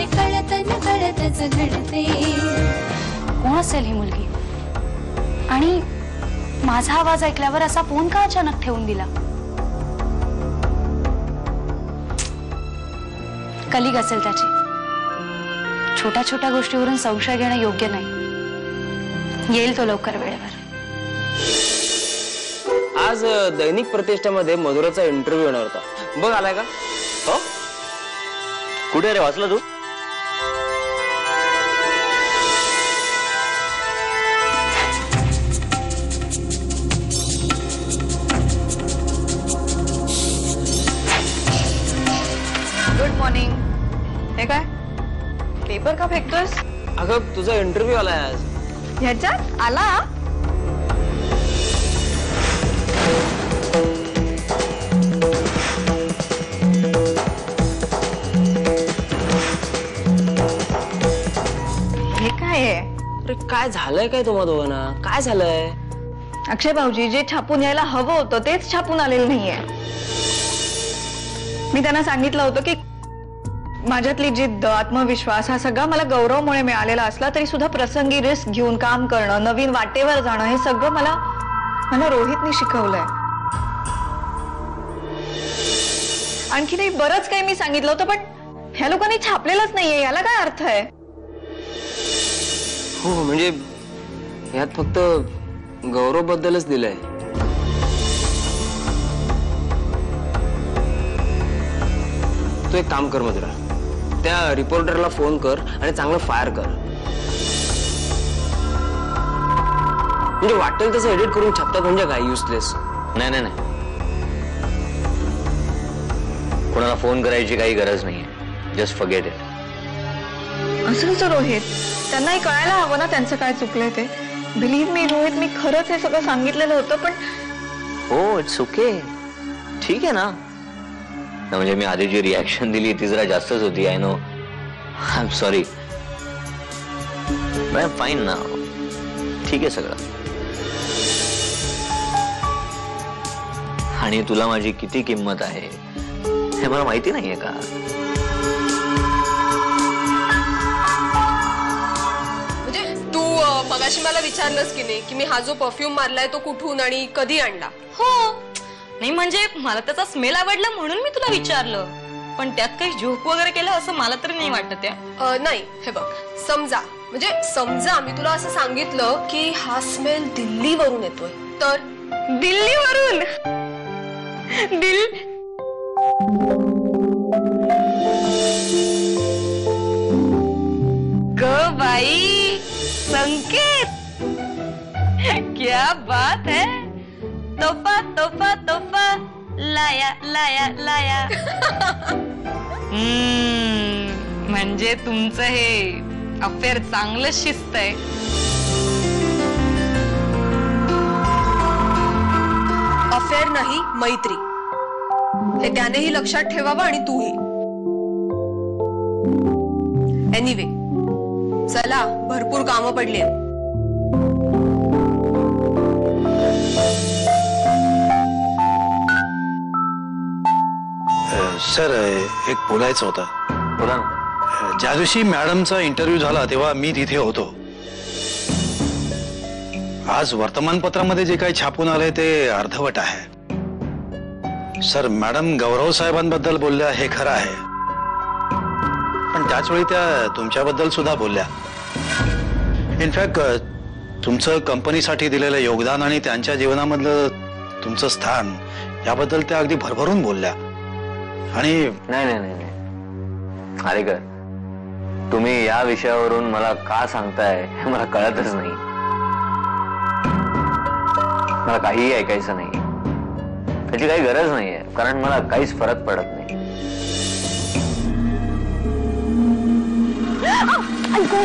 हे कळत न कळतच घडते। कोण असेल ही मुलगी आणि माझा आवाज ऐकल्यावर असा फोन का अचानक ठेवून दिला? कलिग असेल त्याची। छोट्या छोट्या गोष्टीवरून संशय घेणं योग्य नाही। येईल तो लवकर वेळेवर। आज दैनिक प्रतिष्ठामध्ये मधुराचा इंटरव्ह्यू येणार होता, बघ आलाय का? हो, कुठे रे, वाचलं तू? Good morning. हे काय पेपर का फेकतोयस? अगं तुझा इंटरव्ह्यू आलाय आज। ह्याच्यात आला? हे काय आहे? अरे काय झालंय काय तुम्हा दोघांना? काय झालंय? अक्षय भाऊजी, जे छापून यायला हवं होतं तेच छापून आलेलं नाहीये। मी त्यांना सांगितलं होतं की माझ्यातली जिद्द, आत्मविश्वास हा सगळा मला गौरवमुळे मिळालेला असला तरी सुद्धा प्रसंगी रिस्क घेऊन काम करणं, नवीन वाटेवर जाणं हे सगळं मला रोहितने शिकवलंय। आणखीनही बरंच काही मी सांगितलं होतं, पण ह्या लोकांनी छापलेलंच नाहीये, याला काय अर्थ आहे? हो म्हणजे यात फक्त गौरव बद्दलच दिलंय। तू एक काम कर मधुरा, त्या रिपोर्टरला फोन कर आणि चांगलं फायर कर। म्हणजे वाटेल तसं एडिट करून छापतात म्हणजे काय, युजलेस। नाही नाही नाही, कोणाला फोन करायची काही गरज नाहीये, जस्ट फॉरगेट इट। असं कसं रोहित? त्यांनाही कळायला हवं ना त्यांचं काय चुकलंय ते। बिलीव्ह मी रोहित, मी खरंच हे सगळं सांगितलेलं होतं, पण हो इट्स ओके, ठीक आहे ना। म्हणजे मी आधी जी रिॲक्शन दिली ती जरा जास्तच होती, I know, I am sorry, I am fine ना, ठीक आहे सगळं। आणि तुला माझी किती किंमत आहे हे मला माहिती नाहीये का? मगाशी मला विचारलंस की नाही की मी हा जो परफ्यूम मारलाय तो कुठून आणि कधी आणला? हो नाही, म्हणजे मला त्याचा स्मेल आवडला म्हणून मी तुला विचारलं, पण त्यात काही जोक वगैरे केलं असं मला तरी नाही वाटत आहे। नाही, हे बघ, समजा मी तुला असं सांगितलं की हा स्मेल दिल्लीवरून येतोय, तर दिल्लीवरून ग बाई, संकेत, क्या बात है, तोफा तोफा तोफा लाया लाया लाया। म्हणजे तुमचं हे अफेअर चांगलं शिस्त आहे। अफेअर नाही, मैत्री, हे त्यानेही लक्षात ठेवावं आणि तूही। एनिवे, चला, भरपूर कामं पडली आहेत। सर, एक बोलायचं होतं। बोला ना। ज्या दिवशी मॅडमचा इंटरव्ह्यू झाला तेव्हा मी तिथे होतो। आज वर्तमानपत्रामध्ये जे काही छापून आलंय ते अर्धवट आहे। सर, मॅडम गौरव साहेबांबद्दल बोलल्या हे खरं आहे, पण त्याच वेळी त्या तुमच्याबद्दल सुद्धा बोलल्या। इनफॅक्ट तुमचं कंपनीसाठी दिलेलं योगदान आणि त्यांच्या जीवनामधलं तुमचं स्थान याबद्दल त्या अगदी भरभरून बोलल्या। आणि नाही नाही नाही, अरे ग, तुम्ही या विषयावरून मला का सांगताय हे मला कळतच नाही। मला काहीही ऐकायचं नाही, त्याची काही गरज नाहीये, कारण मला काहीच फरक पडत नाही। ऐकू